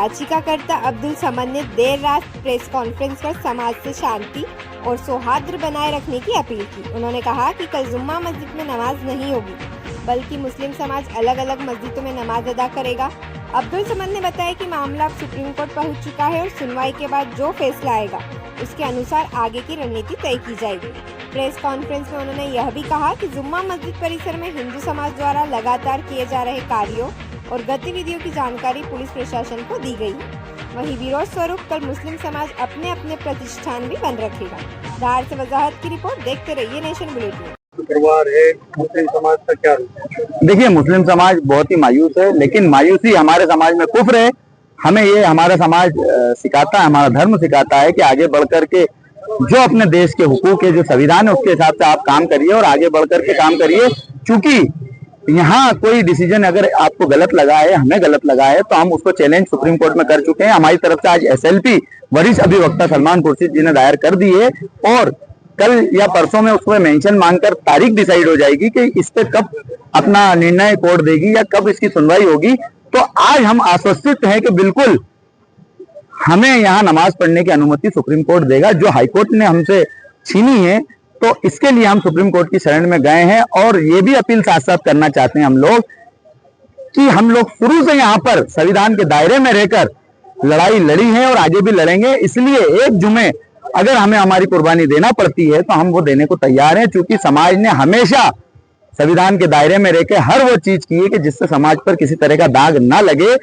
याचिकाकर्ता अब्दुल समद ने देर रात प्रेस कॉन्फ्रेंस कर समाज से शांति और सौहार्द बनाए रखने की अपील की। उन्होंने कहा कि कल जुम्मा मस्जिद में नमाज नहीं होगी, बल्कि मुस्लिम समाज अलग अलग मस्जिदों में नमाज अदा करेगा। अब्दुल समद ने बताया कि मामला अब सुप्रीम कोर्ट पहुंच चुका है और सुनवाई के बाद जो फैसला आएगा उसके अनुसार आगे की रणनीति तय की जाएगी। प्रेस कॉन्फ्रेंस में उन्होंने यह भी कहा कि जुम्मा मस्जिद परिसर में हिंदू समाज द्वारा लगातार किए जा रहे कार्यों और गतिविधियों की जानकारी पुलिस प्रशासन को दी गई है। वहीं विरोध स्वरूप कल मुस्लिम समाज अपने अपने प्रतिष्ठान भी बंद रखेगा। धार से वजाहत की रिपोर्ट, देखते रहिए नेशन बुलेटिन। शुक्रवार है, मुस्लिम समाज का क्या रूप? देखिए, मुस्लिम समाज बहुत ही मायूस है, लेकिन मायूसी हमारे समाज में कुफ्र है। हमें ये हमारा समाज सिखाता है, हमारा धर्म सिखाता है कि आगे बढ़कर के जो अपने देश के हुकूक है, जो संविधान है, उसके हिसाब से आप काम करिए और आगे बढ़कर के काम करिए। चूंकि यहाँ कोई डिसीजन अगर आपको गलत लगा है, हमें गलत लगा है, तो हम उसको चैलेंज सुप्रीम कोर्ट में कर चुके हैं। हमारी तरफ से आज SLP वरिष्ठ अभिवक्ता सलमान खुर्शीद जी ने दायर कर दी है और कल या परसों में उसमें मेंशन मांगकर तारीख डिसाइड हो जाएगी कि इस पे कब अपना निर्णय कोर्ट देगी या कब इसकी सुनवाई होगी। तो आज हम आश्वस्त हैं कि बिल्कुल हमें यहाँ नमाज पढ़ने की अनुमति सुप्रीम कोर्ट देगा, जो हाईकोर्ट ने हमसे छीनी है। तो इसके लिए हम सुप्रीम कोर्ट की शरण में गए हैं और ये भी अपील साथ साथ करना चाहते हैं हम लोग कि हम लोग शुरू से यहाँ पर संविधान के दायरे में रहकर लड़ाई लड़ी है और आगे भी लड़ेंगे। इसलिए एक जुमे अगर हमें हमारी कुर्बानी देना पड़ती है तो हम वो देने को तैयार हैं, क्योंकि समाज ने हमेशा संविधान के दायरे में रहकर हर वो चीज की है कि जिससे समाज पर किसी तरह का दाग ना लगे।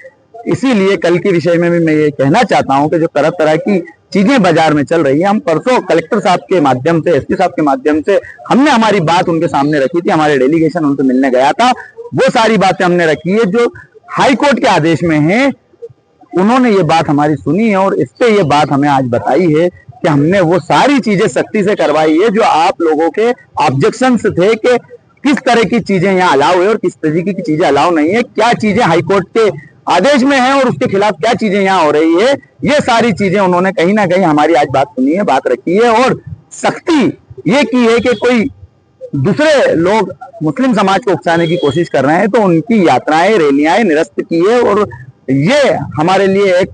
इसीलिए कल के विषय में भी मैं ये कहना चाहता हूं कि जो तरह तरह की चीजें बाजार में चल रही है, हम परसों कलेक्टर साहब के माध्यम से, SP साहब के माध्यम से हमने हमारी बात उनके सामने रखी थी। हमारे डेलीगेशन उनसे मिलने गया था, वो सारी बातें हमने रखी है जो हाई कोर्ट के आदेश में है। उन्होंने ये बात हमारी सुनी है और इस पे ये बात हमें आज बताई है कि हमने वो सारी चीजें सख्ती से करवाई है जो आप लोगों के ऑब्जेक्शन थे कि किस तरह की चीजें यहाँ अलाउ है और किस तरीके की चीजें अलाउ नहीं है, क्या चीजें हाईकोर्ट के आदेश में है और उसके खिलाफ क्या चीजें यहाँ हो रही है। ये सारी चीजें उन्होंने कहीं ना कहीं हमारी आज बात सुनी है, बात रखी है और सख्ती ये की है कि कोई दूसरे लोग मुस्लिम समाज को उकसाने की कोशिश कर रहे हैं तो उनकी यात्राएं, रैलियां निरस्त की है। और ये हमारे लिए एक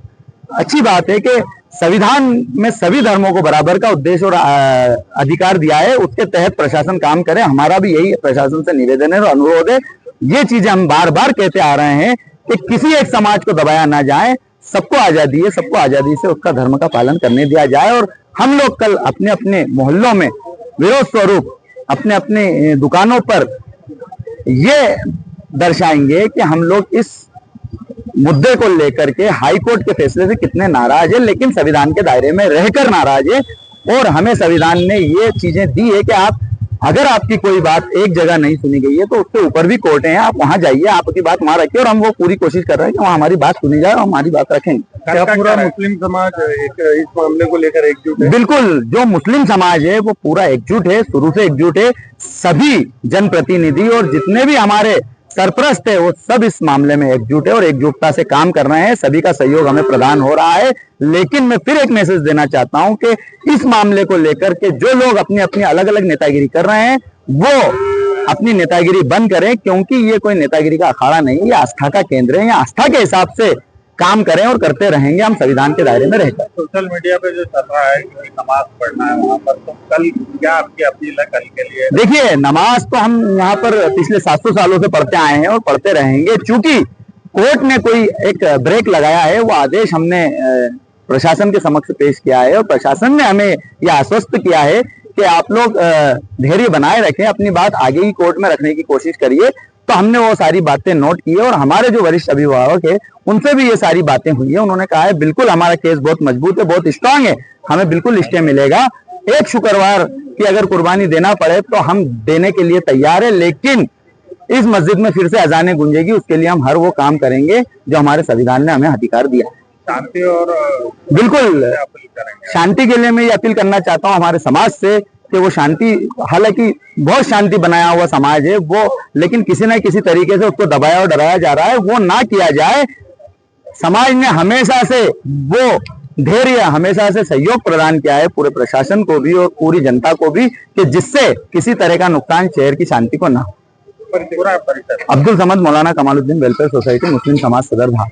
अच्छी बात है कि संविधान में सभी धर्मों को बराबर का उद्देश्य और अधिकार दिया है, उसके तहत प्रशासन काम करे। हमारा भी यही प्रशासन से निवेदन है और अनुरोध है। ये चीजें हम बार बार कहते आ रहे हैं कि किसी एक समाज को दबाया ना जाए, सबको आजादी है, सबको आजादी से उसका धर्म का पालन करने दिया जाए। और हम लोग कल अपने अपने मोहल्लों में विरोध स्वरूप अपने अपने दुकानों पर ये दर्शाएंगे कि हम लोग इस मुद्दे को लेकर के हाई कोर्ट के फैसले से कितने नाराज है, लेकिन संविधान के दायरे में रहकर नाराज है। और हमें संविधान ने ये चीजें दी है कि आप अगर आपकी कोई बात एक जगह नहीं सुनी गई है तो उसके ऊपर भी कोर्ट है, आप वहां जाइए, आपकी बात वहां रखिए। और हम वो पूरी कोशिश कर रहे हैं कि वहाँ हमारी बात सुनी जाए और हमारी बात रखेंगे। क्या पूरा मुस्लिम समाज इस मामले को लेकर एकजुट है? बिल्कुल, जो मुस्लिम समाज है वो पूरा एकजुट है, शुरू से एकजुट है। सभी जनप्रतिनिधि और जितने भी हमारे सरपरस्त है वो सब इस मामले में एकजुट है और एकजुटता से काम कर रहे हैं। सभी का सहयोग हमें प्रदान हो रहा है। लेकिन मैं फिर एक मैसेज देना चाहता हूं कि इस मामले को लेकर के जो लोग अपनी अपनी अलग अलग नेतागिरी कर रहे हैं वो अपनी नेतागिरी बंद करें, क्योंकि ये कोई नेतागिरी का अखाड़ा नहीं, ये आस्था का केंद्र है। ये आस्था के हिसाब से काम करें और करते रहेंगे हम संविधान के दायरे में रहकर। सोशल मीडिया पे जो चल रहा है कि नमाज पढ़ना है वहाँ पर, तो कल क्या आपकी अपील है कल के लिए? देखिए, नमाज तो हम यहाँ पर पिछले 700 सालों से पढ़ते आए हैं और पढ़ते रहेंगे। चूंकि कोर्ट ने कोई एक ब्रेक लगाया है, वो आदेश हमने प्रशासन के समक्ष पेश किया है और प्रशासन ने हमें यह आश्वस्त किया है कि आप लोग धैर्य बनाए रखें, अपनी बात आगे ही कोर्ट में रखने की कोशिश करिए। तो हमने वो सारी बातें नोट की है और हमारे जो वरिष्ठ अभिभावक है उनसे भी ये सारी बातें हुई है। उन्होंने कहा है बिल्कुल हमारा केस बहुत मजबूत है, बहुत स्ट्रांग है, हमें बिल्कुल स्टे मिलेगा। एक शुक्रवार की अगर कुर्बानी देना पड़े तो हम देने के लिए तैयार है, लेकिन इस मस्जिद में फिर से अजानें गूंजेगी, उसके लिए हम हर वो काम करेंगे जो हमारे संविधान ने हमें अधिकार दिया। शांति और बिल्कुल शांति के लिए मैं ये अपील करना चाहता हूँ हमारे समाज से कि वो शांति, हालांकि बहुत शांति बनाया हुआ समाज है वो, लेकिन किसी न किसी तरीके से उसको दबाया और डराया जा रहा है, वो ना किया जाए। समाज ने हमेशा से वो धैर्य, हमेशा से सहयोग प्रदान किया है पूरे प्रशासन को भी और पूरी जनता को भी, कि जिससे किसी तरह का नुकसान शहर की शांति को ना। पूरा परिसर। अब्दुल समद मौलाना कमालुद्दीन वेलफेयर सोसाइटी, मुस्लिम समाज सदर धार।